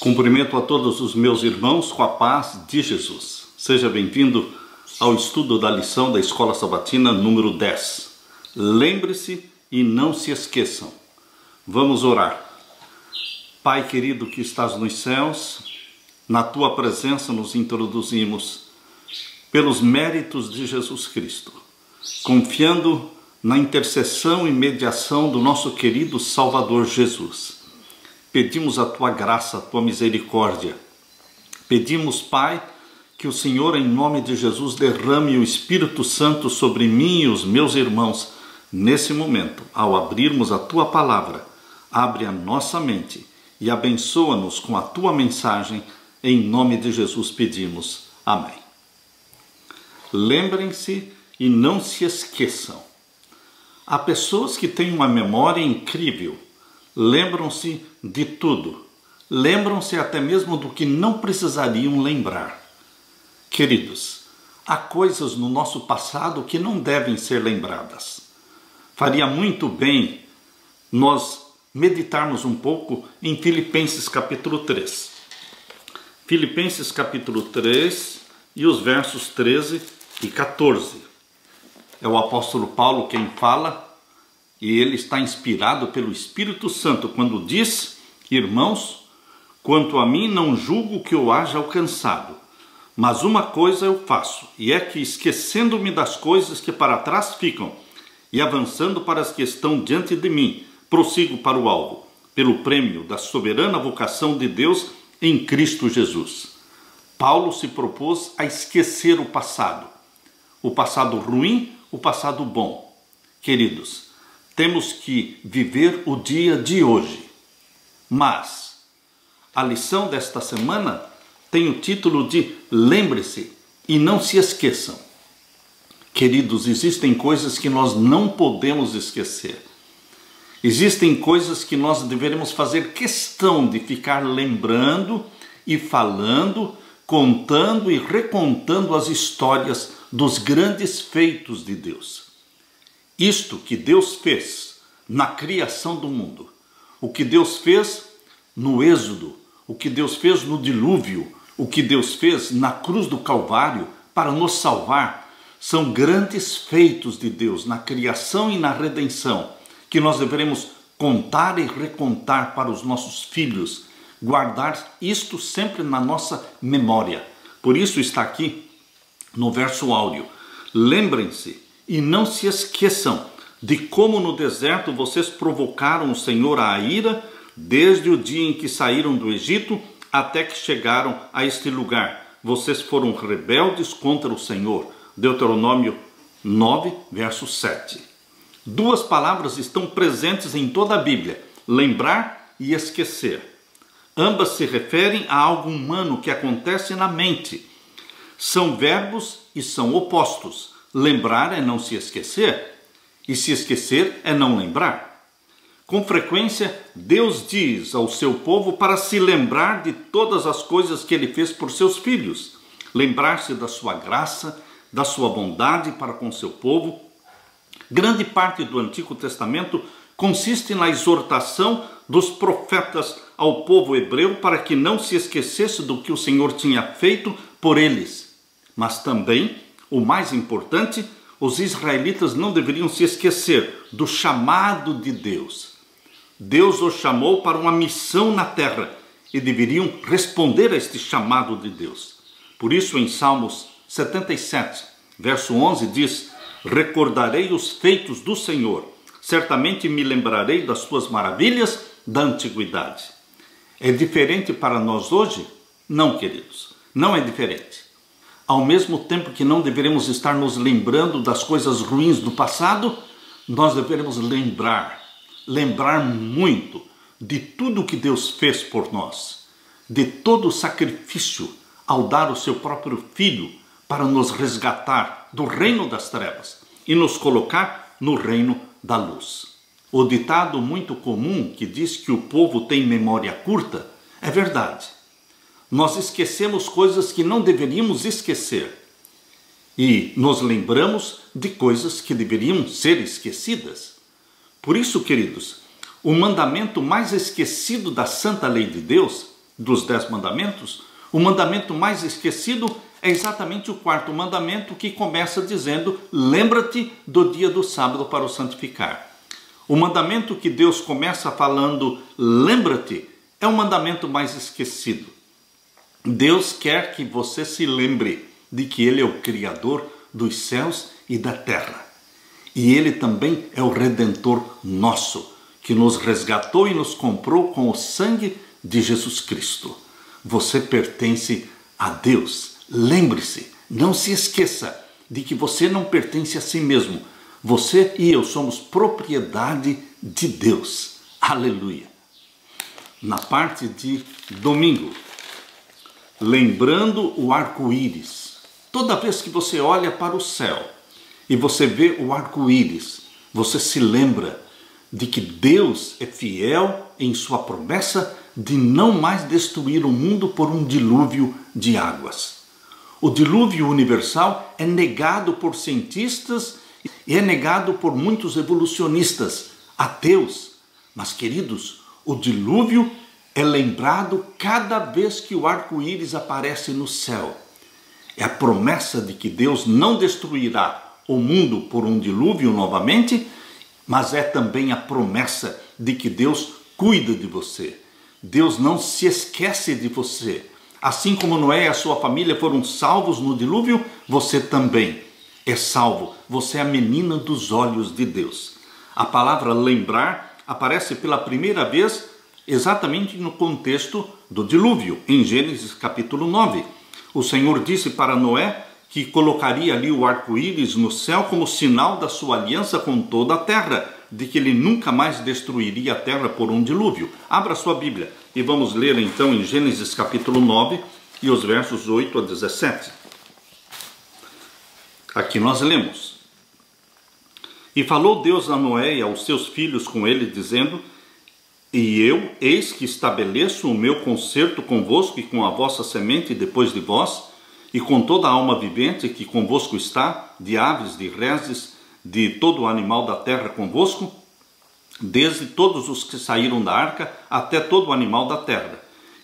Cumprimento a todos os meus irmãos com a paz de Jesus. Seja bem-vindo ao estudo da lição da Escola Sabatina número 10. Lembre-se e não se esqueçam. Vamos orar. Pai querido que estás nos céus, na tua presença nos introduzimos pelos méritos de Jesus Cristo, confiando na intercessão e mediação do nosso querido Salvador Jesus. Pedimos a tua graça, a tua misericórdia. Pedimos, Pai, que o Senhor, em nome de Jesus, derrame o Espírito Santo sobre mim e os meus irmãos. Nesse momento, ao abrirmos a tua palavra, abre a nossa mente e abençoa-nos com a tua mensagem. Em nome de Jesus pedimos. Amém. Lembrem-se e não se esqueçam. Há pessoas que têm uma memória incrível. Lembram-se de tudo. Lembram-se até mesmo do que não precisariam lembrar. Queridos, há coisas no nosso passado que não devem ser lembradas. Faria muito bem nós meditarmos um pouco em Filipenses capítulo 3. Filipenses capítulo 3 e os versos 13 e 14. É o apóstolo Paulo quem fala. E ele está inspirado pelo Espírito Santo quando diz: irmãos, quanto a mim não julgo que eu haja alcançado, mas uma coisa eu faço, e é que, esquecendo-me das coisas que para trás ficam, e avançando para as que estão diante de mim, prossigo para o alvo, pelo prêmio da soberana vocação de Deus em Cristo Jesus. Paulo se propôs a esquecer o passado ruim, o passado bom. Queridos, temos que viver o dia de hoje. Mas a lição desta semana tem o título de Lembre-se e não se esqueçam. Queridos, existem coisas que nós não podemos esquecer. Existem coisas que nós deveremos fazer questão de ficar lembrando e falando, contando e recontando as histórias dos grandes feitos de Deus. Isto que Deus fez na criação do mundo, o que Deus fez no Êxodo, o que Deus fez no dilúvio, o que Deus fez na cruz do Calvário para nos salvar, são grandes feitos de Deus na criação e na redenção, que nós devemos contar e recontar para os nossos filhos, guardar isto sempre na nossa memória. Por isso está aqui no verso áureo: lembrem-se e não se esqueçam de como no deserto vocês provocaram o Senhor à ira, desde o dia em que saíram do Egito até que chegaram a este lugar. Vocês foram rebeldes contra o Senhor. Deuteronômio 9, verso 7. Duas palavras estão presentes em toda a Bíblia: lembrar e esquecer. Ambas se referem a algo humano que acontece na mente. São verbos e são opostos. Lembrar é não se esquecer, e se esquecer é não lembrar. Com frequência, Deus diz ao seu povo para se lembrar de todas as coisas que ele fez por seus filhos, lembrar-se da sua graça, da sua bondade para com seu povo. Grande parte do Antigo Testamento consiste na exortação dos profetas ao povo hebreu para que não se esquecesse do que o Senhor tinha feito por eles. Mas também, o mais importante, os israelitas não deveriam se esquecer do chamado de Deus. Deus os chamou para uma missão na terra e deveriam responder a este chamado de Deus. Por isso, em Salmos 77, verso 11, diz: recordarei os feitos do Senhor, certamente me lembrarei das suas maravilhas da antiguidade. É diferente para nós hoje? Não, queridos, não é diferente. Ao mesmo tempo que não deveremos estar nos lembrando das coisas ruins do passado, nós deveremos lembrar muito de tudo que Deus fez por nós, de todo o sacrifício ao dar o seu próprio Filho para nos resgatar do reino das trevas e nos colocar no reino da luz. O ditado muito comum que diz que o povo tem memória curta é verdade. Nós esquecemos coisas que não deveríamos esquecer e nos lembramos de coisas que deveriam ser esquecidas. Por isso, queridos, o mandamento mais esquecido da santa lei de Deus dos 10 mandamentos, o mandamento mais esquecido é exatamente o quarto mandamento, que começa dizendo: lembra-te do dia do sábado para o santificar. O mandamento que Deus começa falando, lembra-te, é o mandamento mais esquecido. Deus quer que você se lembre de que Ele é o Criador dos céus e da terra. E Ele também é o Redentor nosso, que nos resgatou e nos comprou com o sangue de Jesus Cristo. Você pertence a Deus. Lembre-se, não se esqueça de que você não pertence a si mesmo. Você e eu somos propriedade de Deus. Aleluia! Na parte de domingo, lembrando o arco-íris. Toda vez que você olha para o céu e você vê o arco-íris, você se lembra de que Deus é fiel em sua promessa de não mais destruir o mundo por um dilúvio de águas. O dilúvio universal é negado por cientistas e é negado por muitos evolucionistas ateus. Mas, queridos, o dilúvio é lembrado cada vez que o arco-íris aparece no céu. É a promessa de que Deus não destruirá o mundo por um dilúvio novamente, mas é também a promessa de que Deus cuida de você. Deus não se esquece de você. Assim como Noé e a sua família foram salvos no dilúvio, você também é salvo. Você é a menina dos olhos de Deus. A palavra lembrar aparece pela primeira vez exatamente no contexto do dilúvio, em Gênesis capítulo 9. O Senhor disse para Noé que colocaria ali o arco-íris no céu como sinal da sua aliança com toda a terra, de que ele nunca mais destruiria a terra por um dilúvio. Abra sua Bíblia e vamos ler então em Gênesis capítulo 9 e os versos 8 a 17. Aqui nós lemos: E falou Deus a Noé e aos seus filhos com ele, dizendo: E eu, eis que estabeleço o meu concerto convosco e com a vossa semente depois de vós, e com toda a alma vivente que convosco está, de aves, de reses, de todo o animal da terra convosco, desde todos os que saíram da arca até todo o animal da terra.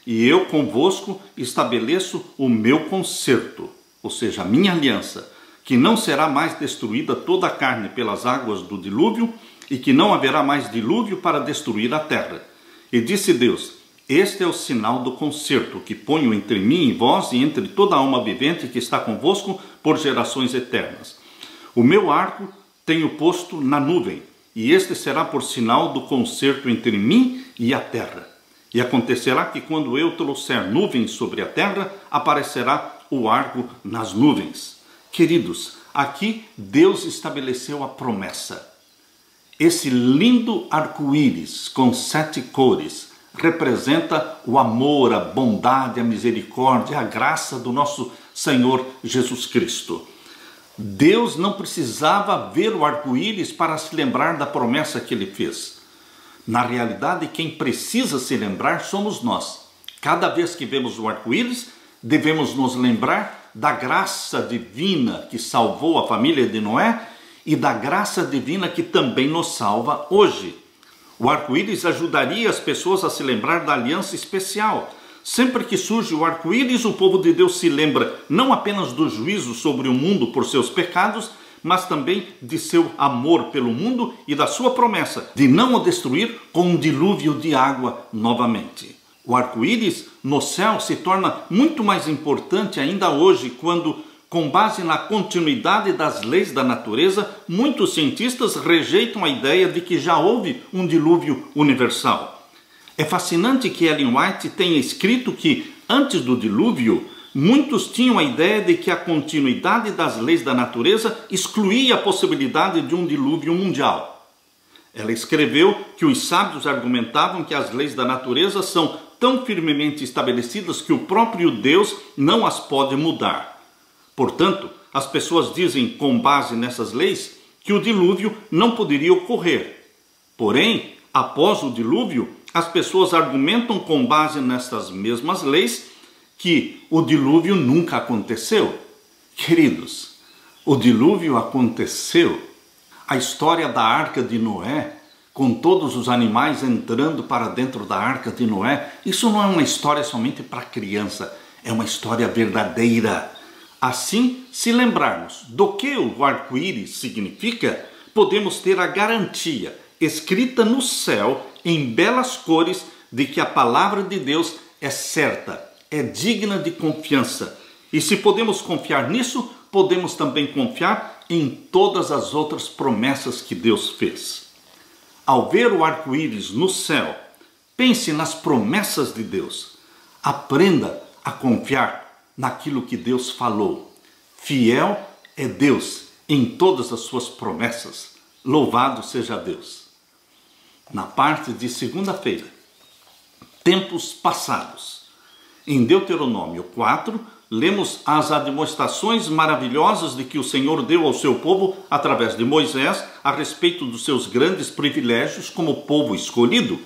E eu convosco estabeleço o meu concerto, ou seja, a minha aliança, que não será mais destruída toda a carne pelas águas do dilúvio, e que não haverá mais dilúvio para destruir a terra. E disse Deus: Este é o sinal do concerto que ponho entre mim e vós e entre toda a alma vivente que está convosco por gerações eternas. O meu arco tenho posto na nuvem, e este será por sinal do concerto entre mim e a terra. E acontecerá que quando eu trouxer nuvens sobre a terra, aparecerá o arco nas nuvens. Queridos, aqui Deus estabeleceu a promessa. Esse lindo arco-íris com 7 cores representa o amor, a bondade, a misericórdia, a graça do nosso Senhor Jesus Cristo. Deus não precisava ver o arco-íris para se lembrar da promessa que ele fez. Na realidade, quem precisa se lembrar somos nós. Cada vez que vemos o arco-íris, devemos nos lembrar da graça divina que salvou a família de Noé e da graça divina que também nos salva hoje. O arco-íris ajudaria as pessoas a se lembrar da aliança especial. Sempre que surge o arco-íris, o povo de Deus se lembra não apenas do juízo sobre o mundo por seus pecados, mas também de seu amor pelo mundo e da sua promessa de não o destruir com um dilúvio de água novamente. O arco-íris no céu se torna muito mais importante ainda hoje, quando, com base na continuidade das leis da natureza, muitos cientistas rejeitam a ideia de que já houve um dilúvio universal. É fascinante que Ellen White tenha escrito que, antes do dilúvio, muitos tinham a ideia de que a continuidade das leis da natureza excluía a possibilidade de um dilúvio mundial. Ela escreveu que os sábios argumentavam que as leis da natureza são tão firmemente estabelecidas que o próprio Deus não as pode mudar. Portanto, as pessoas dizem, com base nessas leis, que o dilúvio não poderia ocorrer. Porém, após o dilúvio, as pessoas argumentam com base nessas mesmas leis que o dilúvio nunca aconteceu. Queridos, o dilúvio aconteceu. A história da arca de Noé com todos os animais entrando para dentro da arca de Noé, isso não é uma história somente para criança, é uma história verdadeira. Assim, se lembrarmos do que o arco-íris significa, podemos ter a garantia, escrita no céu, em belas cores, de que a palavra de Deus é certa, é digna de confiança. E se podemos confiar nisso, podemos também confiar em todas as outras promessas que Deus fez. Ao ver o arco-íris no céu, pense nas promessas de Deus. Aprenda a confiar naquilo que Deus falou. Fiel é Deus em todas as suas promessas. Louvado seja Deus. Na parte de segunda-feira, tempos passados. Em Deuteronômio 4, lemos as admoestações maravilhosas de que o Senhor deu ao seu povo através de Moisés a respeito dos seus grandes privilégios como povo escolhido.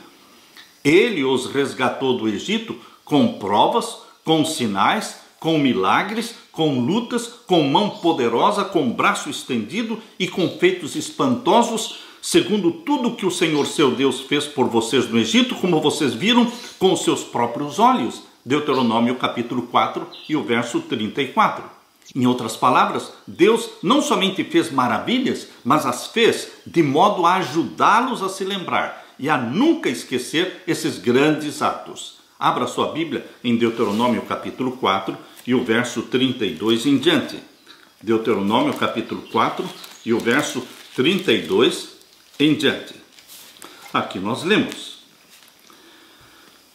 Ele os resgatou do Egito com provas, com sinais, com milagres, com lutas, com mão poderosa, com braço estendido e com feitos espantosos, segundo tudo que o Senhor seu Deus fez por vocês no Egito, como vocês viram com os seus próprios olhos. Deuteronômio capítulo 4 e o verso 34. Em outras palavras, Deus não somente fez maravilhas, mas as fez de modo a ajudá-los a se lembrar e a nunca esquecer esses grandes atos. Abra sua Bíblia em Deuteronômio capítulo 4 e o verso 32 em diante. Deuteronômio capítulo 4 e o verso 32 em diante. Aqui nós lemos: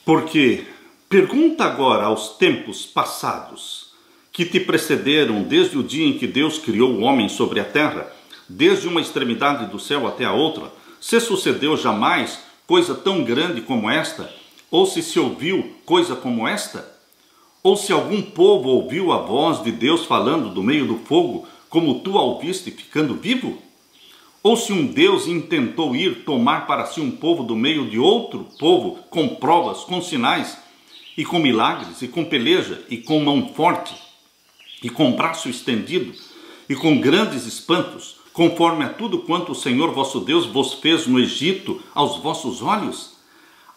porque pergunta agora aos tempos passados, que te precederam desde o dia em que Deus criou o homem sobre a terra, desde uma extremidade do céu até a outra, se sucedeu jamais coisa tão grande como esta? Ou se ouviu coisa como esta? Ou se algum povo ouviu a voz de Deus falando do meio do fogo, como tu a ouviste ficando vivo? Ou se um Deus intentou ir tomar para si um povo do meio de outro povo, com provas, com sinais, e com milagres, e com peleja, e com mão forte, e com braço estendido, e com grandes espantos, conforme a tudo quanto o Senhor vosso Deus vos fez no Egito aos vossos olhos?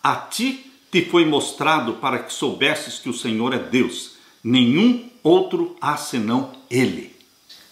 A ti te foi mostrado para que soubesses que o Senhor é Deus, nenhum outro há senão Ele.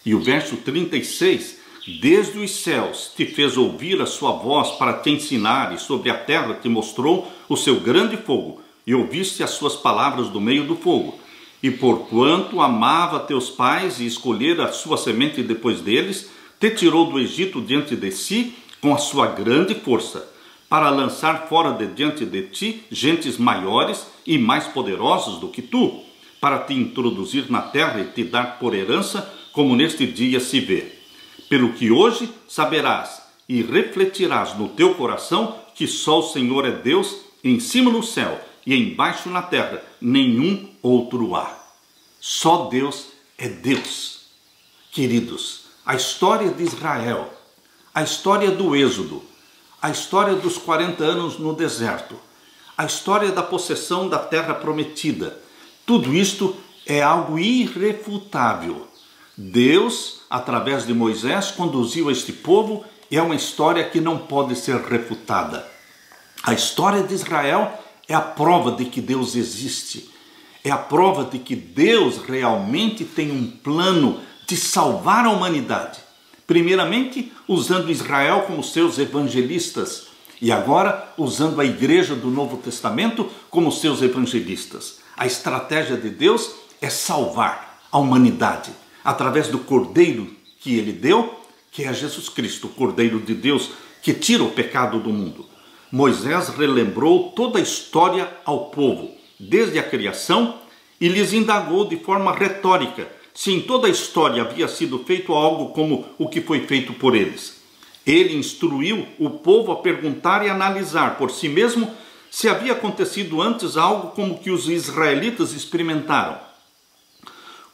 E o verso 36, desde os céus te fez ouvir a sua voz para te ensinar, e sobre a terra te mostrou o seu grande fogo, e ouviste as suas palavras do meio do fogo. E porquanto amava teus pais e escolhera a sua semente depois deles, te tirou do Egito diante de si com a sua grande força, para lançar fora de diante de ti gentes maiores e mais poderosos do que tu, para te introduzir na terra e te dar por herança, como neste dia se vê. Pelo que hoje saberás e refletirás no teu coração que só o Senhor é Deus, em cima no céu e embaixo na terra, nenhum outro há. Só Deus é Deus. Queridos, a história de Israel, a história do Êxodo, a história dos 40 anos no deserto, a história da possessão da terra prometida, tudo isto é algo irrefutável. Deus, através de Moisés, conduziu este povo e é uma história que não pode ser refutada. A história de Israel é a prova de que Deus existe. É a prova de que Deus realmente tem um plano de salvar a humanidade. Primeiramente, usando Israel como seus evangelistas. E agora, usando a igreja do Novo Testamento como seus evangelistas. A estratégia de Deus é salvar a humanidade através do Cordeiro que Ele deu, que é Jesus Cristo, o Cordeiro de Deus, que tira o pecado do mundo. Moisés relembrou toda a história ao povo, desde a criação, e lhes indagou de forma retórica se em toda a história havia sido feito algo como o que foi feito por eles. Ele instruiu o povo a perguntar e analisar por si mesmo se havia acontecido antes algo como que os israelitas experimentaram.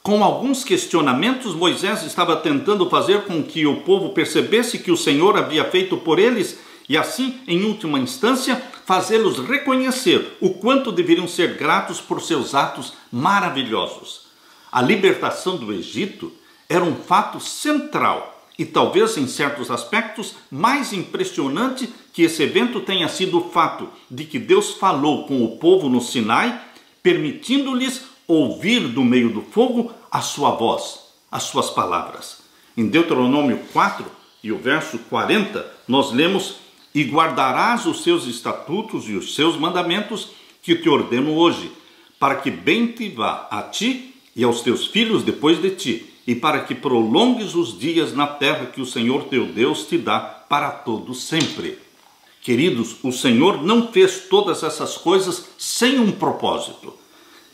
Com alguns questionamentos, Moisés estava tentando fazer com que o povo percebesse que o Senhor havia feito por eles e assim, em última instância, fazê-los reconhecer o quanto deveriam ser gratos por seus atos maravilhosos. A libertação do Egito era um fato central E talvez em certos aspectos mais impressionante que esse evento tenha sido o fato de que Deus falou com o povo no Sinai, permitindo-lhes ouvir do meio do fogo a sua voz, as suas palavras. Em Deuteronômio 4 e o verso 40, nós lemos: e guardarás os seus estatutos e os seus mandamentos que te ordeno hoje, para que bem te vá a ti e aos teus filhos depois de ti, e para que prolongues os dias na terra que o Senhor teu Deus te dá para todo sempre. Queridos, o Senhor não fez todas essas coisas sem um propósito.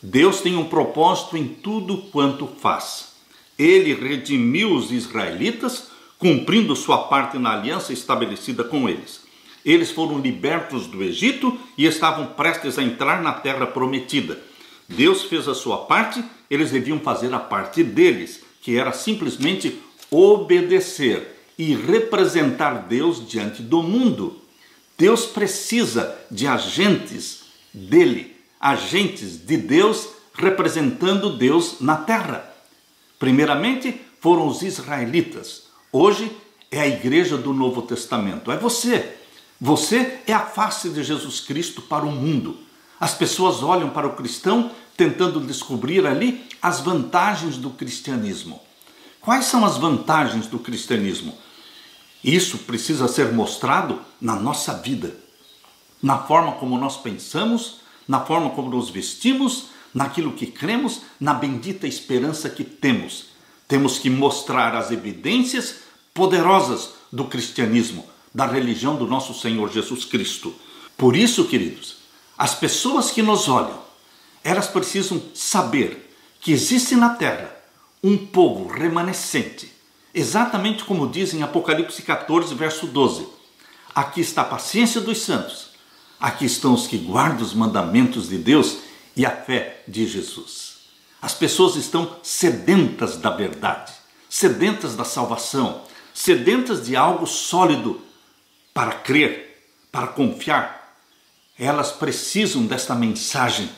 Deus tem um propósito em tudo quanto faz. Ele redimiu os israelitas, cumprindo sua parte na aliança estabelecida com eles. Eles foram libertos do Egito e estavam prestes a entrar na terra prometida. Deus fez a sua parte, eles deviam fazer a parte deles, que era simplesmente obedecer e representar Deus diante do mundo. Deus precisa de agentes dele, agentes de Deus representando Deus na terra. Primeiramente foram os israelitas. Hoje é a igreja do Novo Testamento. É você. Você é a face de Jesus Cristo para o mundo. As pessoas olham para o cristão tentando descobrir ali as vantagens do cristianismo. Quais são as vantagens do cristianismo? Isso precisa ser mostrado na nossa vida, na forma como nós pensamos, na forma como nos vestimos, naquilo que cremos, na bendita esperança que temos. Temos que mostrar as evidências poderosas do cristianismo, da religião do nosso Senhor Jesus Cristo. Por isso, queridos, as pessoas que nos olham, elas precisam saber que existe na terra um povo remanescente, exatamente como diz em Apocalipse 14, verso 12. Aqui está a paciência dos santos, aqui estão os que guardam os mandamentos de Deus e a fé de Jesus. As pessoas estão sedentas da verdade, sedentas da salvação, sedentas de algo sólido para crer, para confiar. Elas precisam desta mensagem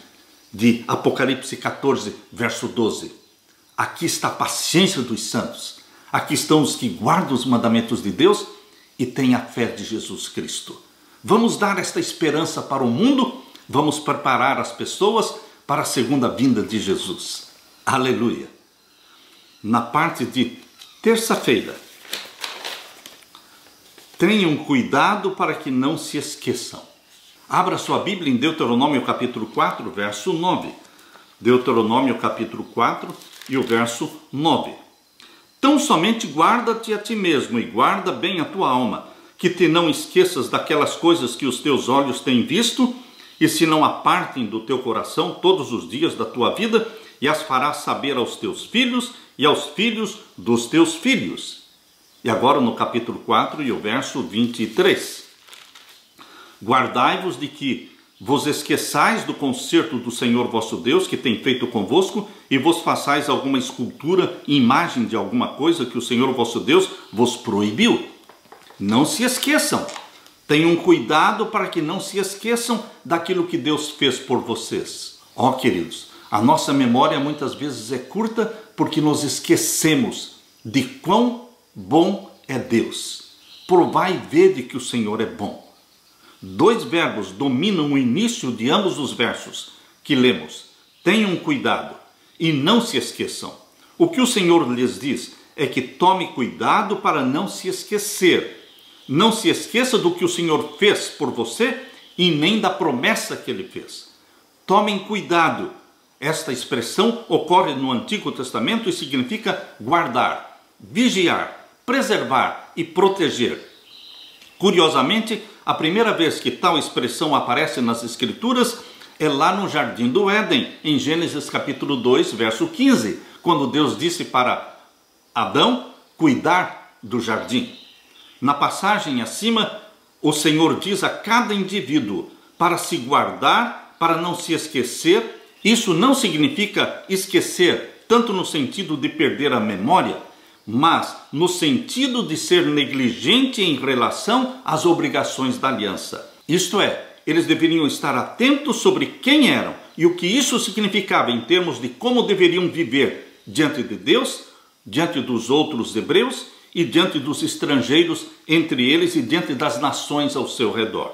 de Apocalipse 14, verso 12. Aqui está a paciência dos santos. Aqui estão os que guardam os mandamentos de Deus e têm a fé de Jesus Cristo. Vamos dar esta esperança para o mundo, vamos preparar as pessoas para a segunda vinda de Jesus. Aleluia! Na parte de terça-feira, tenham cuidado para que não se esqueçam. Abra sua Bíblia em Deuteronômio capítulo 4, verso 9. Deuteronômio capítulo 4 e o verso 9. Tão somente guarda-te a ti mesmo e guarda bem a tua alma, que te não esqueças daquelas coisas que os teus olhos têm visto, e se não apartem do teu coração todos os dias da tua vida, e as farás saber aos teus filhos e aos filhos dos teus filhos. E agora no capítulo 4 e o verso 23. Guardai-vos de que vos esqueçais do concerto do Senhor vosso Deus, que tem feito convosco, e vos façais alguma escultura, imagem de alguma coisa que o Senhor vosso Deus vos proibiu. Não se esqueçam. Tenham cuidado para que não se esqueçam daquilo que Deus fez por vocês. Ó, queridos, a nossa memória muitas vezes é curta porque nos esquecemos de quão bom é Deus. Provai e vede que o Senhor é bom. Dois verbos dominam o início de ambos os versos que lemos. Tenham cuidado e não se esqueçam. O que o Senhor lhes diz é que tome cuidado para não se esquecer. Não se esqueça do que o Senhor fez por você e nem da promessa que Ele fez. Tomem cuidado. Esta expressão ocorre no Antigo Testamento e significa guardar, vigiar, preservar e proteger. Curiosamente, a primeira vez que tal expressão aparece nas Escrituras é lá no Jardim do Éden, em Gênesis capítulo 2, verso 15, quando Deus disse para Adão cuidar do jardim. Na passagem acima, o Senhor diz a cada indivíduo para se guardar, para não se esquecer. Isso não significa esquecer, tanto no sentido de perder a memória, mas no sentido de ser negligente em relação às obrigações da aliança. Isto é, eles deveriam estar atentos sobre quem eram e o que isso significava em termos de como deveriam viver diante de Deus, diante dos outros hebreus e diante dos estrangeiros entre eles e diante das nações ao seu redor.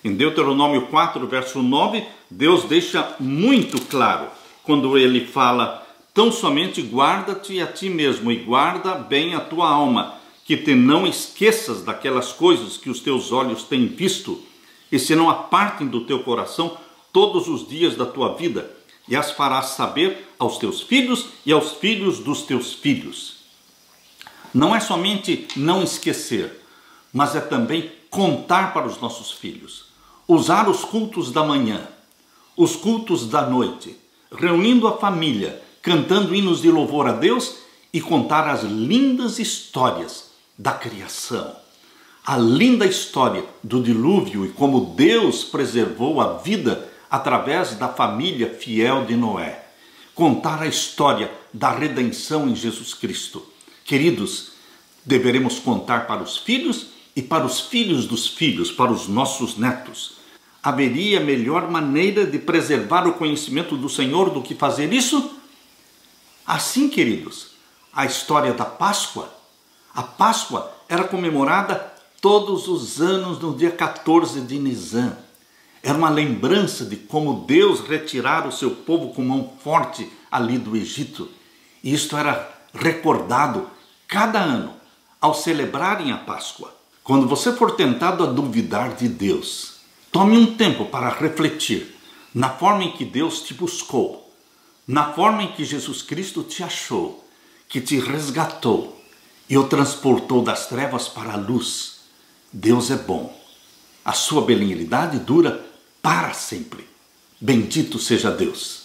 Em Deuteronômio 4, verso 9, Deus deixa muito claro quando ele fala: tão somente guarda-te a ti mesmo e guarda bem a tua alma, que te não esqueças daquelas coisas que os teus olhos têm visto, e se não apartem do teu coração todos os dias da tua vida, e as farás saber aos teus filhos e aos filhos dos teus filhos. Não é somente não esquecer, mas é também contar para os nossos filhos. Usar os cultos da manhã, os cultos da noite, reunindo a família, cantando hinos de louvor a Deus e contar as lindas histórias da criação. A linda história do dilúvio e como Deus preservou a vida através da família fiel de Noé. Contar a história da redenção em Jesus Cristo. Queridos, deveremos contar para os filhos e para os filhos dos filhos, para os nossos netos. Haveria melhor maneira de preservar o conhecimento do Senhor do que fazer isso? Assim, queridos, a história da Páscoa. A Páscoa era comemorada todos os anos no dia 14 de Nisan. Era uma lembrança de como Deus retirara o seu povo com mão forte ali do Egito. E isto era recordado cada ano ao celebrarem a Páscoa. Quando você for tentado a duvidar de Deus, tome um tempo para refletir na forma em que Deus te buscou, na forma em que Jesus Cristo te achou, que te resgatou e o transportou das trevas para a luz. Deus é bom. A sua benignidade dura para sempre. Bendito seja Deus.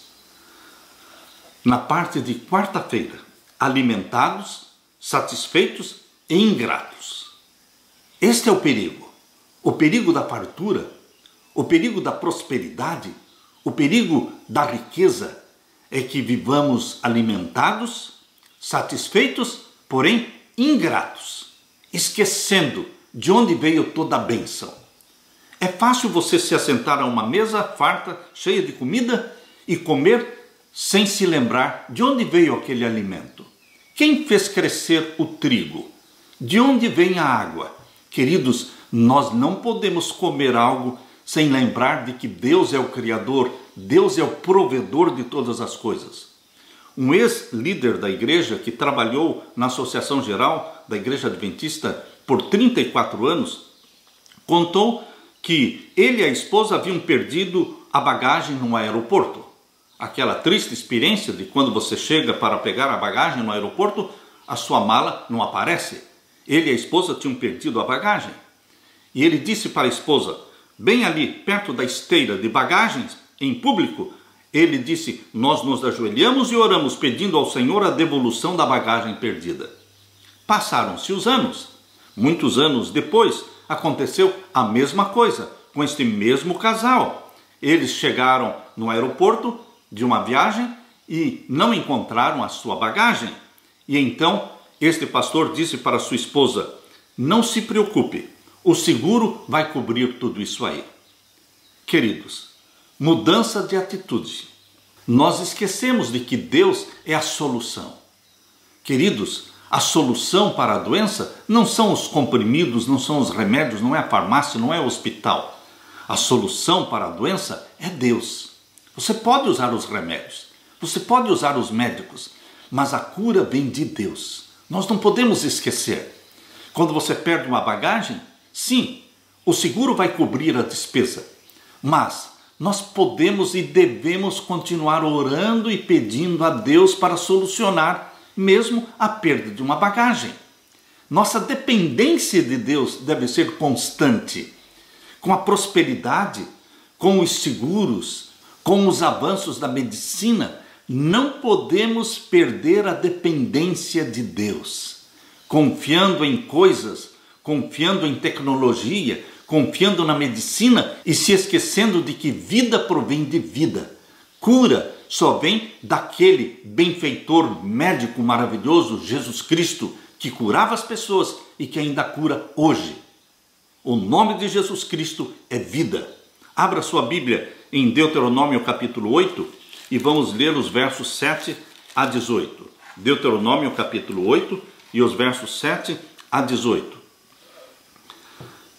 Na parte de quarta-feira, alimentados, satisfeitos e ingratos. Este é o perigo da fartura, o perigo da prosperidade, o perigo da riqueza é que vivamos alimentados, satisfeitos, porém ingratos, esquecendo de onde veio toda a bênção. É fácil você se assentar a uma mesa farta, cheia de comida e comer sem se lembrar de onde veio aquele alimento. Quem fez crescer o trigo? De onde vem a água? Queridos, nós não podemos comer algo sem lembrar de que Deus é o Criador, Deus é o provedor de todas as coisas. Um ex-líder da igreja que trabalhou na Associação Geral da Igreja Adventista por 34 anos, contou que ele e a esposa haviam perdido a bagagem no aeroporto. Aquela triste experiência de quando você chega para pegar a bagagem no aeroporto, a sua mala não aparece. Ele e a esposa tinham perdido a bagagem. E ele disse para a esposa, bem ali, perto da esteira de bagagens, em público, ele disse, nós nos ajoelhamos e oramos pedindo ao Senhor a devolução da bagagem perdida. Passaram-se os anos. Muitos anos depois, aconteceu a mesma coisa com este mesmo casal. Eles chegaram no aeroporto de uma viagem e não encontraram a sua bagagem. E então, este pastor disse para sua esposa, não se preocupe, o seguro vai cobrir tudo isso aí. Queridos, mudança de atitude. Nós esquecemos de que Deus é a solução. Queridos, a solução para a doença não são os comprimidos, não são os remédios, não é a farmácia, não é o hospital. A solução para a doença é Deus. Você pode usar os remédios, você pode usar os médicos, mas a cura vem de Deus. Nós não podemos esquecer. Quando você perde uma bagagem, sim, o seguro vai cobrir a despesa, mas nós podemos e devemos continuar orando e pedindo a Deus para solucionar mesmo a perda de uma bagagem. Nossa dependência de Deus deve ser constante. Com a prosperidade, com os seguros, com os avanços da medicina, não podemos perder a dependência de Deus. Confiando em coisas, confiando em tecnologia, confiando na medicina e se esquecendo de que vida provém de vida. Cura só vem daquele benfeitor médico maravilhoso, Jesus Cristo, que curava as pessoas e que ainda cura hoje. O nome de Jesus Cristo é vida. Abra sua Bíblia em Deuteronômio capítulo 8 e vamos ler os versos 7 a 18. Deuteronômio capítulo 8, e os versos 7 a 18.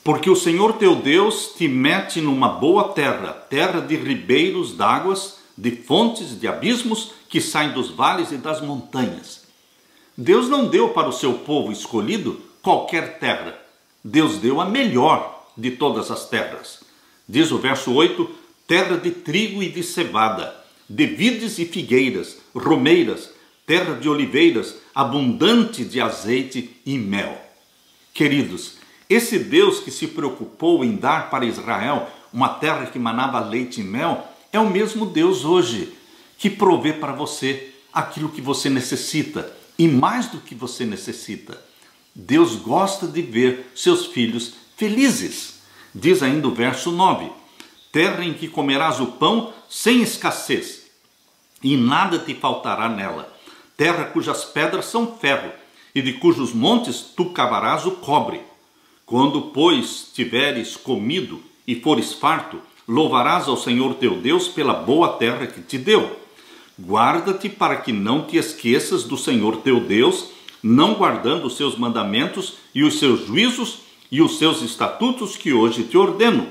Porque o Senhor teu Deus te mete numa boa terra, terra de ribeiros d'águas, de fontes, de abismos que saem dos vales e das montanhas. Deus não deu para o seu povo escolhido qualquer terra. Deus deu a melhor de todas as terras. Diz o verso 8, terra de trigo e de cevada, de vides e figueiras, romeiras, terra de oliveiras, abundante de azeite e mel. Queridos, esse Deus que se preocupou em dar para Israel uma terra que manava leite e mel, é o mesmo Deus hoje, que provê para você aquilo que você necessita, e mais do que você necessita. Deus gosta de ver seus filhos felizes. Diz ainda o verso 9, terra em que comerás o pão sem escassez, e nada te faltará nela. Terra cujas pedras são ferro, e de cujos montes tu cavarás o cobre. Quando, pois, tiveres comido e fores farto, louvarás ao Senhor teu Deus pela boa terra que te deu. Guarda-te para que não te esqueças do Senhor teu Deus, não guardando os seus mandamentos e os seus juízos e os seus estatutos que hoje te ordeno.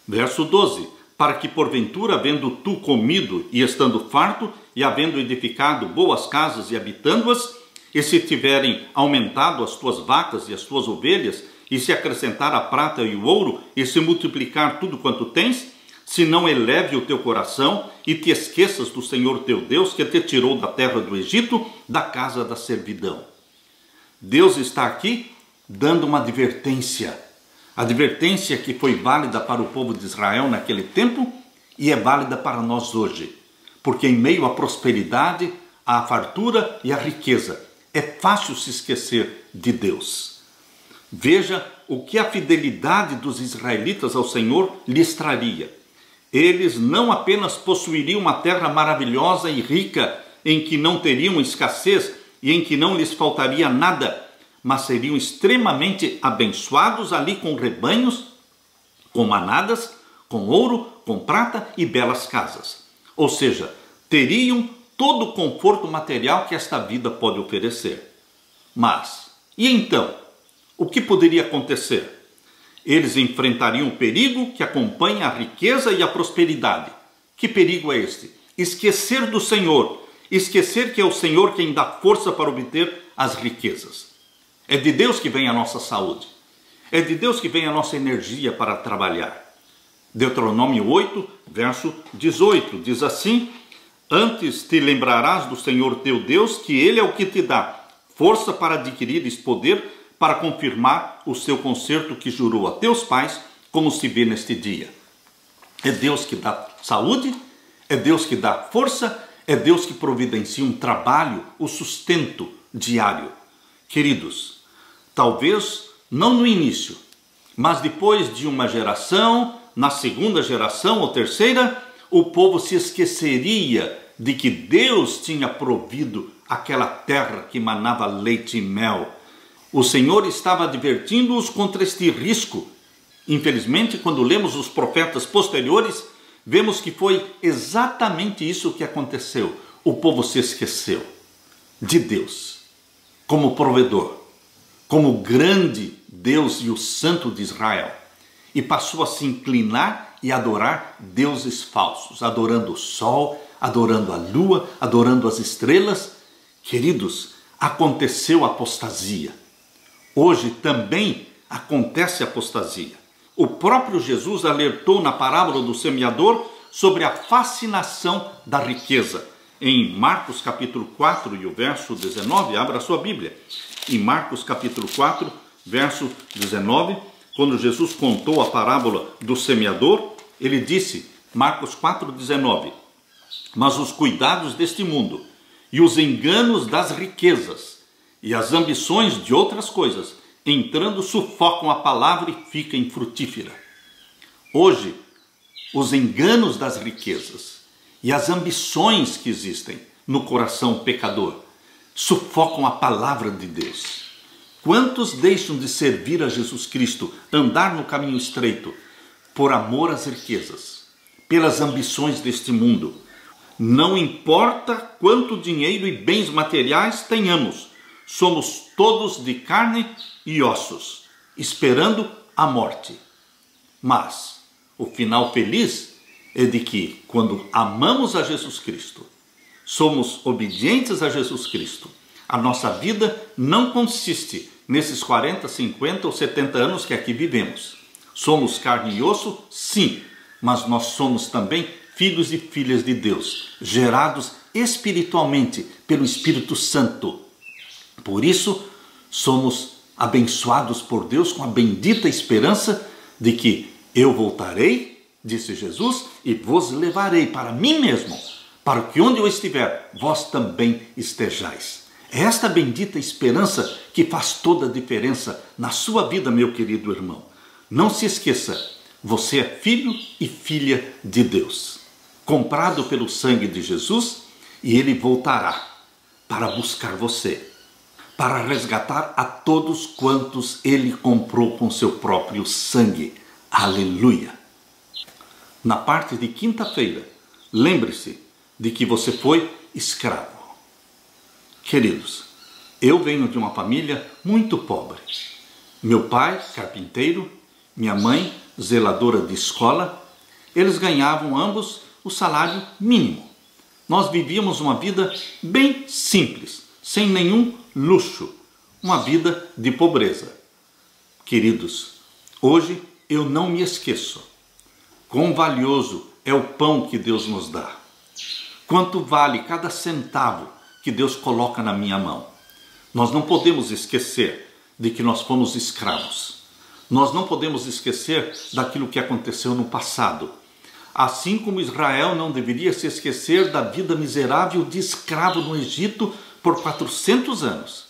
Verso 12. Para que porventura, havendo tu comido e estando farto, e havendo edificado boas casas e habitando-as, e se tiverem aumentado as tuas vacas e as tuas ovelhas, e se acrescentar a prata e o ouro, e se multiplicar tudo quanto tens, se não eleve o teu coração, e te esqueças do Senhor teu Deus, que te tirou da terra do Egito, da casa da servidão. Deus está aqui dando uma advertência. Advertência que foi válida para o povo de Israel naquele tempo e é válida para nós hoje. Porque em meio à prosperidade, à fartura e à riqueza, é fácil se esquecer de Deus. Veja o que a fidelidade dos israelitas ao Senhor lhes traria. Eles não apenas possuiriam uma terra maravilhosa e rica, em que não teriam escassez e em que não lhes faltaria nada, mas seriam extremamente abençoados ali com rebanhos, com manadas, com ouro, com prata e belas casas. Ou seja, teriam todo o conforto material que esta vida pode oferecer. Mas, e então? O que poderia acontecer? Eles enfrentariam o perigo que acompanha a riqueza e a prosperidade. Que perigo é este? Esquecer do Senhor, esquecer que é o Senhor quem dá força para obter as riquezas. É de Deus que vem a nossa saúde. É de Deus que vem a nossa energia para trabalhar. Deuteronômio 8, verso 18, diz assim: antes te lembrarás do Senhor teu Deus, que Ele é o que te dá força para adquirires poder, para confirmar o seu concerto que jurou a teus pais, como se vê neste dia. É Deus que dá saúde, é Deus que dá força, é Deus que providencia um trabalho, o sustento diário. Queridos, talvez não no início, mas depois de uma geração, na segunda geração ou terceira, o povo se esqueceria de que Deus tinha provido aquela terra que manava leite e mel. O Senhor estava advertindo-os contra este risco. Infelizmente, quando lemos os profetas posteriores, vemos que foi exatamente isso que aconteceu. O povo se esqueceu de Deus como provedor, como grande Deus e o Santo de Israel, e passou a se inclinar e adorar deuses falsos, adorando o sol, adorando a lua, adorando as estrelas. Queridos, aconteceu apostasia. Hoje também acontece apostasia. O próprio Jesus alertou na parábola do semeador sobre a fascinação da riqueza. Em Marcos capítulo 4 e o verso 19, abra a sua Bíblia. Em Marcos capítulo 4, verso 19, quando Jesus contou a parábola do semeador, ele disse, Marcos 4, 19, mas os cuidados deste mundo e os enganos das riquezas e as ambições de outras coisas, entrando, sufocam a palavra e fica infrutífera. Hoje, os enganos das riquezas e as ambições que existem no coração pecador sufocam a palavra de Deus. Quantos deixam de servir a Jesus Cristo, andar no caminho estreito, por amor às riquezas, pelas ambições deste mundo? Não importa quanto dinheiro e bens materiais tenhamos, somos todos de carne e ossos, esperando a morte. Mas o final feliz é de que, quando amamos a Jesus Cristo, somos obedientes a Jesus Cristo, a nossa vida não consiste nesses 40, 50 ou 70 anos que aqui vivemos. Somos carne e osso, sim, mas nós somos também filhos e filhas de Deus, gerados espiritualmente pelo Espírito Santo. Por isso, somos abençoados por Deus com a bendita esperança de que eu voltarei, disse Jesus, e vos levarei para mim mesmo, para que onde eu estiver, vós também estejais. É esta bendita esperança que faz toda a diferença na sua vida, meu querido irmão. Não se esqueça, você é filho e filha de Deus, comprado pelo sangue de Jesus, e Ele voltará para buscar você, para resgatar a todos quantos Ele comprou com seu próprio sangue. Aleluia! Na parte de quinta-feira, lembre-se de que você foi escravo. Queridos, eu venho de uma família muito pobre. Meu pai, carpinteiro, minha mãe, zeladora de escola, eles ganhavam ambos o salário mínimo. Nós vivíamos uma vida bem simples, sem nenhum luxo, uma vida de pobreza. Queridos, hoje eu não me esqueço quão valioso é o pão que Deus nos dá, quanto vale cada centavo que Deus coloca na minha mão. Nós não podemos esquecer de que nós fomos escravos. Nós não podemos esquecer daquilo que aconteceu no passado. Assim como Israel não deveria se esquecer da vida miserável de escravo no Egito por 400 anos.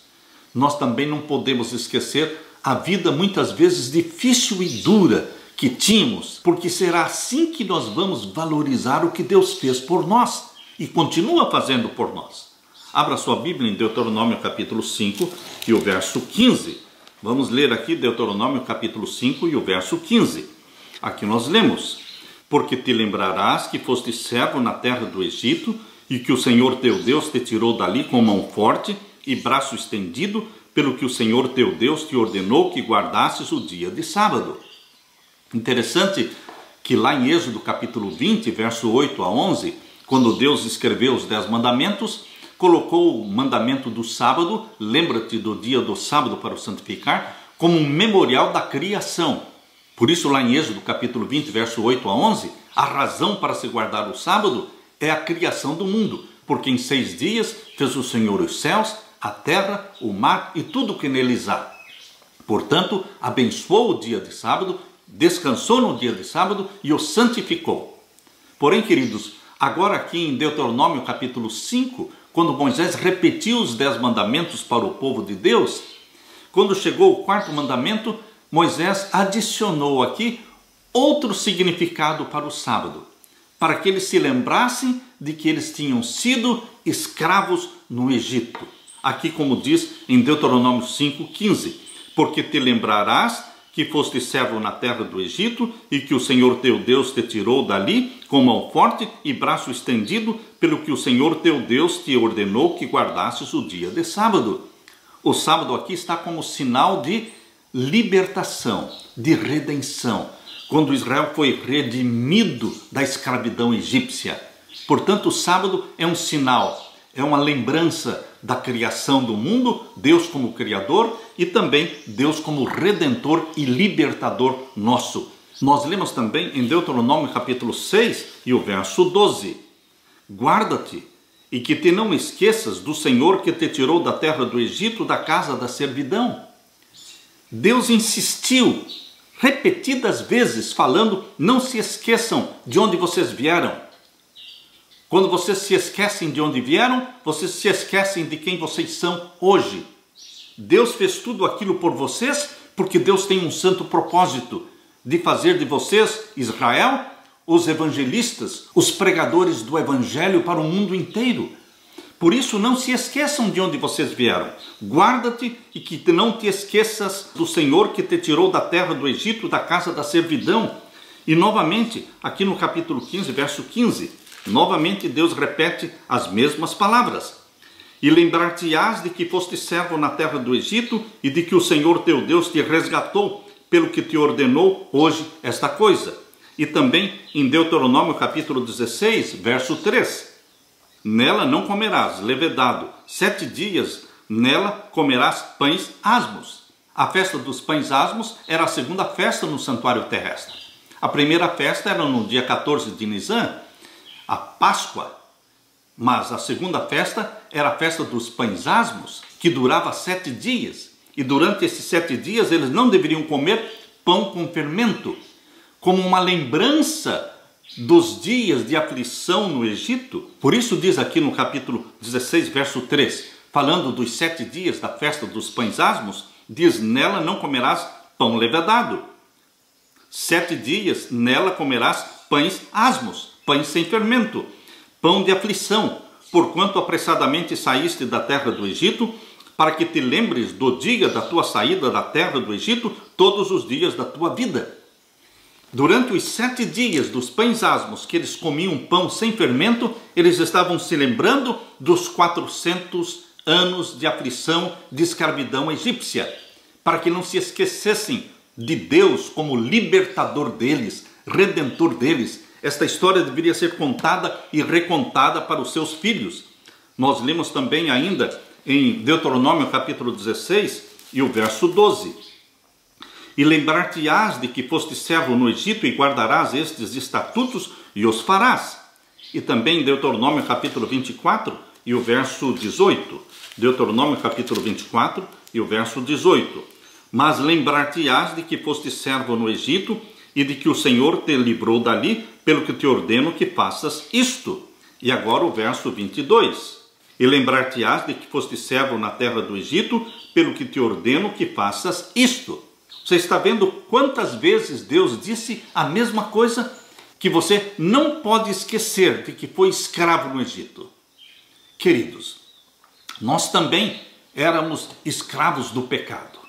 Nós também não podemos esquecer a vida muitas vezes difícil e dura que tínhamos, porque será assim que nós vamos valorizar o que Deus fez por nós e continua fazendo por nós. Abra sua Bíblia em Deuteronômio capítulo 5 e o verso 15. Vamos ler aqui Deuteronômio capítulo 5 e o verso 15. Aqui nós lemos: porque te lembrarás que foste servo na terra do Egito, e que o Senhor teu Deus te tirou dali com mão forte e braço estendido, pelo que o Senhor teu Deus te ordenou que guardasses o dia de sábado. Interessante que lá em Êxodo capítulo 20, verso 8 a 11, quando Deus escreveu os 10 mandamentos, colocou o mandamento do sábado, lembra-te do dia do sábado para o santificar, como um memorial da criação. Por isso lá em Êxodo capítulo 20, verso 8 a 11, a razão para se guardar o sábado é a criação do mundo, porque em 6 dias fez o Senhor os céus, a terra, o mar e tudo o que neles há. Portanto, abençoou o dia de sábado, descansou no dia de sábado e o santificou. Porém, queridos, agora aqui em Deuteronômio capítulo 5, quando Moisés repetiu os 10 mandamentos para o povo de Deus, quando chegou o 4º mandamento, Moisés adicionou aqui outro significado para o sábado, para que eles se lembrassem de que eles tinham sido escravos no Egito. Aqui como diz em Deuteronômio 5,15, porque te lembrarás que foste servo na terra do Egito, e que o Senhor teu Deus te tirou dali com mão forte e braço estendido, pelo que o Senhor teu Deus te ordenou que guardasses o dia de sábado. O sábado aqui está como sinal de libertação, de redenção, quando Israel foi redimido da escravidão egípcia. Portanto, o sábado é um sinal, é uma lembrança da criação do mundo, Deus como Criador e também Deus como Redentor e Libertador nosso. Nós lemos também em Deuteronômio capítulo 6 e o verso 12. Guarda-te e que te não esqueças do Senhor que te tirou da terra do Egito, da casa da servidão. Deus insistiu repetidas vezes falando: não se esqueçam de onde vocês vieram. Quando vocês se esquecem de onde vieram, vocês se esquecem de quem vocês são hoje. Deus fez tudo aquilo por vocês porque Deus tem um santo propósito de fazer de vocês, Israel, os evangelistas, os pregadores do evangelho para o mundo inteiro. Por isso, não se esqueçam de onde vocês vieram. Guarda-te e que não te esqueças do Senhor que te tirou da terra do Egito, da casa da servidão. E novamente, aqui no capítulo 15, verso 15, novamente Deus repete as mesmas palavras. E lembrar-te-ás de que foste servo na terra do Egito e de que o Senhor teu Deus te resgatou, pelo que te ordenou hoje esta coisa. E também em Deuteronômio capítulo 16, verso 3. Nela não comerás levedado, 7 dias nela comerás pães asmos. A festa dos pães asmos era a segunda festa no santuário terrestre. A primeira festa era no dia 14 de Nisan, a Páscoa. Mas a segunda festa era a festa dos pães asmos, que durava 7 dias. E durante esses 7 dias eles não deveriam comer pão com fermento, como uma lembrança dos dias de aflição no Egito. Por isso diz aqui no capítulo 16, verso 3, falando dos 7 dias da festa dos pães asmos, diz: nela não comerás pão levedado. 7 dias nela comerás pães asmos, pães sem fermento, pão de aflição, porquanto apressadamente saíste da terra do Egito, para que te lembres do dia da tua saída da terra do Egito todos os dias da tua vida. Durante os 7 dias dos pães asmos, que eles comiam pão sem fermento, eles estavam se lembrando dos 400 anos de aflição, de escravidão egípcia, para que não se esquecessem de Deus como libertador deles, redentor deles. Esta história deveria ser contada e recontada para os seus filhos. Nós lemos também ainda em Deuteronômio capítulo 16 e o verso 12. E lembrar-te-ás de que foste servo no Egito e guardarás estes estatutos e os farás. E também em Deuteronômio capítulo 24 e o verso 18. Deuteronômio capítulo 24 e o verso 18. Mas lembrar-te-ás de que foste servo no Egito e de que o Senhor te livrou dali, pelo que te ordeno que faças isto. E agora o verso 22. E lembrar-te-ás de que foste servo na terra do Egito, pelo que te ordeno que faças isto. Você está vendo quantas vezes Deus disse a mesma coisa? Que você não pode esquecer de que foi escravo no Egito. Queridos, nós também éramos escravos do pecado.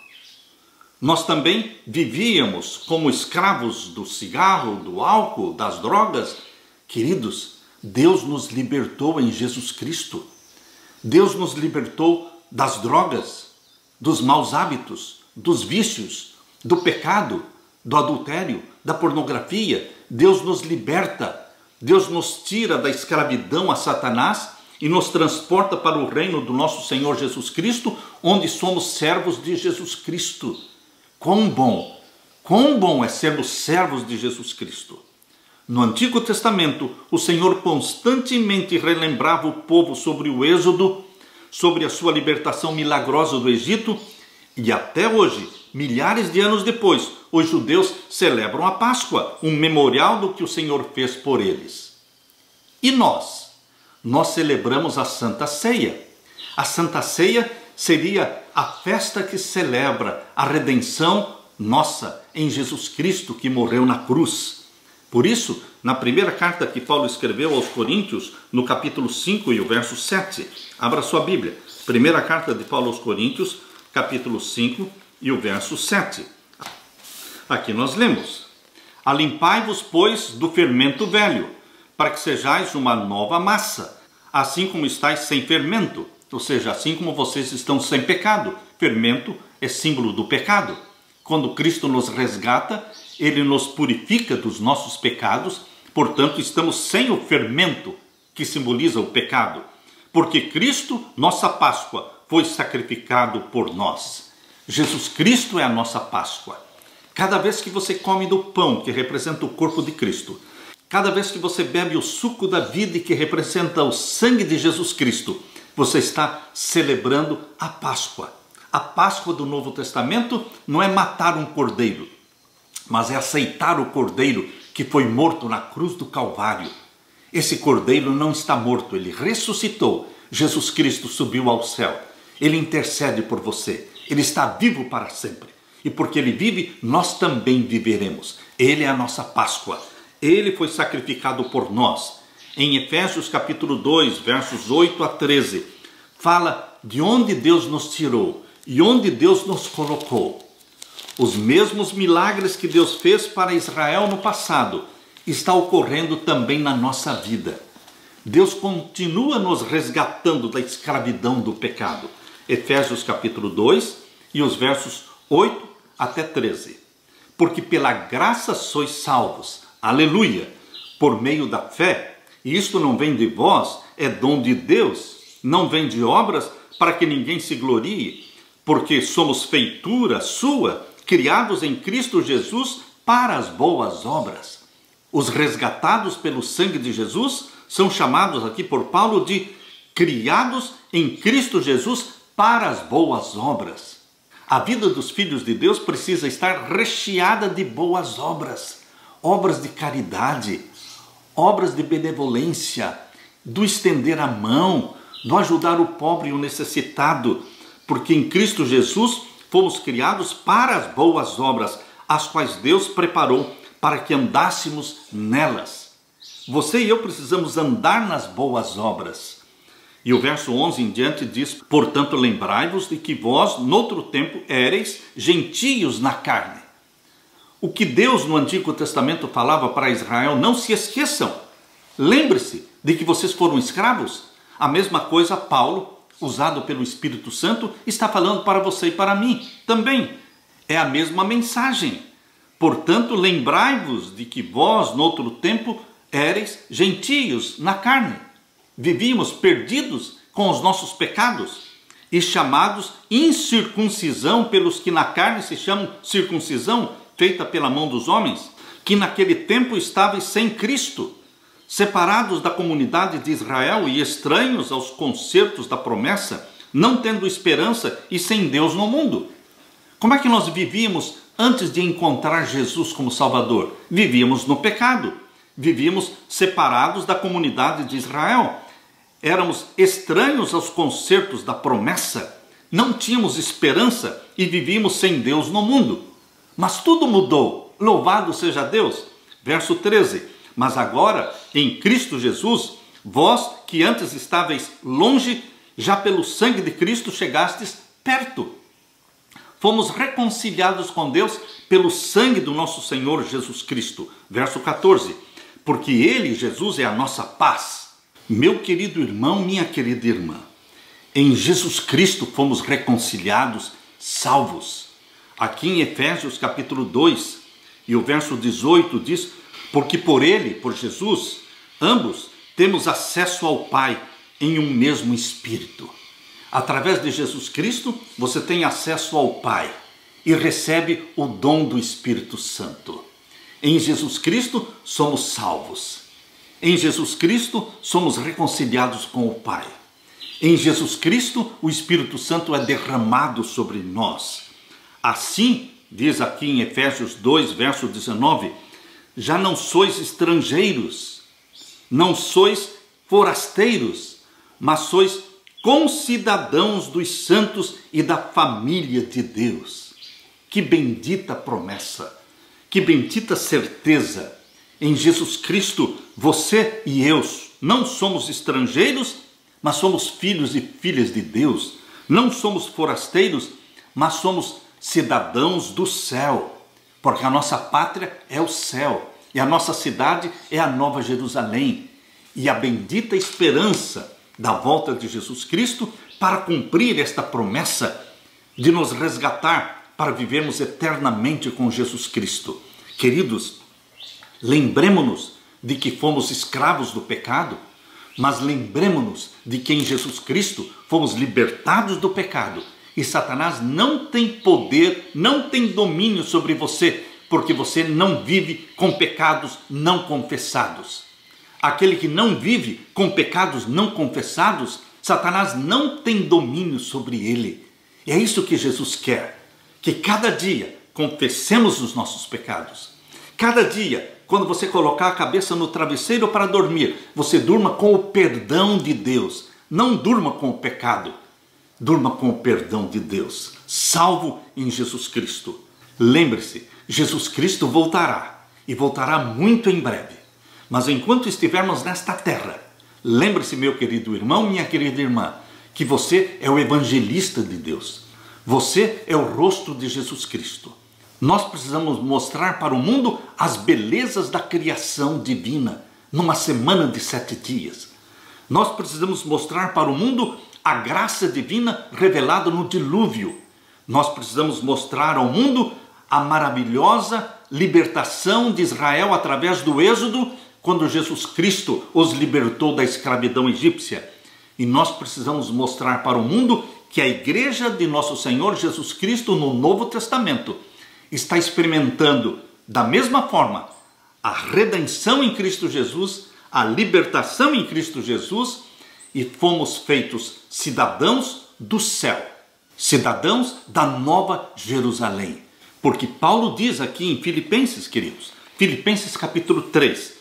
Nós também vivíamos como escravos do cigarro, do álcool, das drogas. Queridos, Deus nos libertou em Jesus Cristo. Deus nos libertou das drogas, dos maus hábitos, dos vícios, do pecado, do adultério, da pornografia. Deus nos liberta. Deus nos tira da escravidão a Satanás e nos transporta para o reino do nosso Senhor Jesus Cristo, onde somos servos de Jesus Cristo. Quão bom é sermos servos de Jesus Cristo. No Antigo Testamento, o Senhor constantemente relembrava o povo sobre o êxodo, sobre a sua libertação milagrosa do Egito, e até hoje, milhares de anos depois, os judeus celebram a Páscoa, um memorial do que o Senhor fez por eles. E nós celebramos a Santa Ceia. A Santa Ceia seria a festa que celebra a redenção nossa em Jesus Cristo, que morreu na cruz. Por isso, na primeira carta que Paulo escreveu aos Coríntios, no capítulo 5 e o verso 7, abra sua Bíblia. Primeira carta de Paulo aos Coríntios, capítulo 5 e o verso 7. Aqui nós lemos: Alimpai-vos, pois, do fermento velho, para que sejais uma nova massa, assim como estáis sem fermento. Ou seja, assim como vocês estão sem pecado. Fermento é símbolo do pecado. Quando Cristo nos resgata, Ele nos purifica dos nossos pecados. Portanto, estamos sem o fermento que simboliza o pecado. Porque Cristo, nossa Páscoa, foi sacrificado por nós. Jesus Cristo é a nossa Páscoa. Cada vez que você come do pão, que representa o corpo de Cristo, cada vez que você bebe o suco da vida, que representa o sangue de Jesus Cristo, você está celebrando a Páscoa. A Páscoa do Novo Testamento não é matar um cordeiro, mas é aceitar o cordeiro que foi morto na cruz do Calvário. Esse cordeiro não está morto, ele ressuscitou. Jesus Cristo subiu ao céu. Ele intercede por você. Ele está vivo para sempre. E porque ele vive, nós também viveremos. Ele é a nossa Páscoa. Ele foi sacrificado por nós. Em Efésios capítulo 2, versos 8 a 13, fala de onde Deus nos tirou e onde Deus nos colocou. Os mesmos milagres que Deus fez para Israel no passado está ocorrendo também na nossa vida. Deus continua nos resgatando da escravidão do pecado. Efésios capítulo 2 e os versos 8 até 13. Porque pela graça sois salvos, aleluia, por meio da fé. E isto não vem de vós, é dom de Deus, não vem de obras, para que ninguém se glorie, porque somos feitura sua, criados em Cristo Jesus para as boas obras. Os resgatados pelo sangue de Jesus são chamados aqui por Paulo de criados em Cristo Jesus para as boas obras. A vida dos filhos de Deus precisa estar recheada de boas obras, obras de caridade, obras de benevolência, do estender a mão, do ajudar o pobre e o necessitado, porque em Cristo Jesus fomos criados para as boas obras, as quais Deus preparou para que andássemos nelas. Você e eu precisamos andar nas boas obras. E o verso 11 em diante diz: portanto, lembrai-vos de que vós, noutro tempo, éreis gentios na carne. O que Deus no Antigo Testamento falava para Israel, não se esqueçam. Lembre-se de que vocês foram escravos. A mesma coisa Paulo, usado pelo Espírito Santo, está falando para você e para mim também. É a mesma mensagem. Portanto, lembrai-vos de que vós, noutro tempo, éreis gentios na carne. Vivíamos perdidos com os nossos pecados e chamados incircuncisão pelos que na carne se chamam circuncisão, feita pela mão dos homens, que naquele tempo estáveis sem Cristo, separados da comunidade de Israel e estranhos aos concertos da promessa, não tendo esperança e sem Deus no mundo. Como é que nós vivíamos antes de encontrar Jesus como Salvador? Vivíamos no pecado, vivíamos separados da comunidade de Israel, éramos estranhos aos concertos da promessa, não tínhamos esperança e vivíamos sem Deus no mundo. Mas tudo mudou, louvado seja Deus. Verso 13, mas agora, em Cristo Jesus, vós que antes estáveis longe, já pelo sangue de Cristo chegastes perto. Fomos reconciliados com Deus pelo sangue do nosso Senhor Jesus Cristo. Verso 14, porque Ele, Jesus, é a nossa paz. Meu querido irmão, minha querida irmã, em Jesus Cristo fomos reconciliados, salvos. Aqui em Efésios capítulo 2 e o verso 18 diz: porque por Ele, por Jesus, ambos temos acesso ao Pai em um mesmo Espírito. Através de Jesus Cristo, você tem acesso ao Pai e recebe o dom do Espírito Santo. Em Jesus Cristo, somos salvos. Em Jesus Cristo, somos reconciliados com o Pai. Em Jesus Cristo, o Espírito Santo é derramado sobre nós. Assim, diz aqui em Efésios 2, verso 19, já não sois estrangeiros, não sois forasteiros, mas sois concidadãos dos santos e da família de Deus. Que bendita promessa, que bendita certeza. Em Jesus Cristo, você e eu não somos estrangeiros, mas somos filhos e filhas de Deus. Não somos forasteiros, mas somos cidadãos do céu, porque a nossa pátria é o céu e a nossa cidade é a Nova Jerusalém, e a bendita esperança da volta de Jesus Cristo para cumprir esta promessa de nos resgatar para vivermos eternamente com Jesus Cristo. Queridos, lembremos-nos de que fomos escravos do pecado, mas lembremos-nos de que em Jesus Cristo fomos libertados do pecado. E Satanás não tem poder, não tem domínio sobre você, porque você não vive com pecados não confessados. Aquele que não vive com pecados não confessados, Satanás não tem domínio sobre ele. E é isso que Jesus quer, que cada dia confessemos os nossos pecados. Cada dia, quando você colocar a cabeça no travesseiro para dormir, você durma com o perdão de Deus. Não durma com o pecado. Durma com o perdão de Deus, salvo em Jesus Cristo. Lembre-se, Jesus Cristo voltará, e voltará muito em breve. Mas enquanto estivermos nesta terra, lembre-se, meu querido irmão, minha querida irmã, que você é o evangelista de Deus. Você é o rosto de Jesus Cristo. Nós precisamos mostrar para o mundo as belezas da criação divina, numa semana de 7 dias. Nós precisamos mostrar para o mundo a graça divina revelada no dilúvio. Nós precisamos mostrar ao mundo a maravilhosa libertação de Israel através do Êxodo, quando Jesus Cristo os libertou da escravidão egípcia. E nós precisamos mostrar para o mundo que a igreja de nosso Senhor Jesus Cristo no Novo Testamento está experimentando da mesma forma a redenção em Cristo Jesus, a libertação em Cristo Jesus, e fomos feitos cidadãos do céu, cidadãos da Nova Jerusalém. Porque Paulo diz aqui em Filipenses, queridos, Filipenses capítulo 3,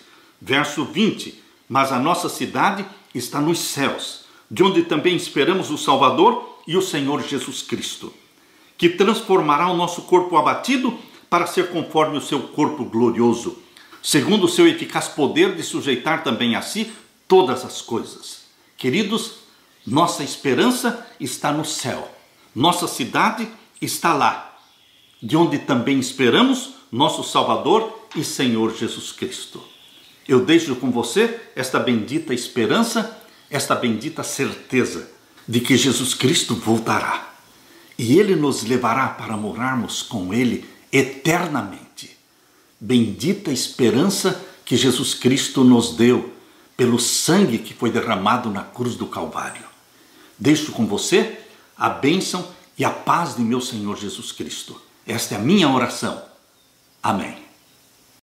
verso 20, mas a nossa cidade está nos céus, de onde também esperamos o Salvador e o Senhor Jesus Cristo, que transformará o nosso corpo abatido para ser conforme o seu corpo glorioso, segundo o seu eficaz poder de sujeitar também a si todas as coisas. Queridos, nossa esperança está no céu, nossa cidade está lá, de onde também esperamos nosso Salvador e Senhor Jesus Cristo. Eu deixo com você esta bendita esperança, esta bendita certeza de que Jesus Cristo voltará e Ele nos levará para morarmos com Ele eternamente. Bendita esperança que Jesus Cristo nos deu pelo sangue que foi derramado na cruz do Calvário. Deixo com você a bênção e a paz de meu Senhor Jesus Cristo. Esta é a minha oração. Amém.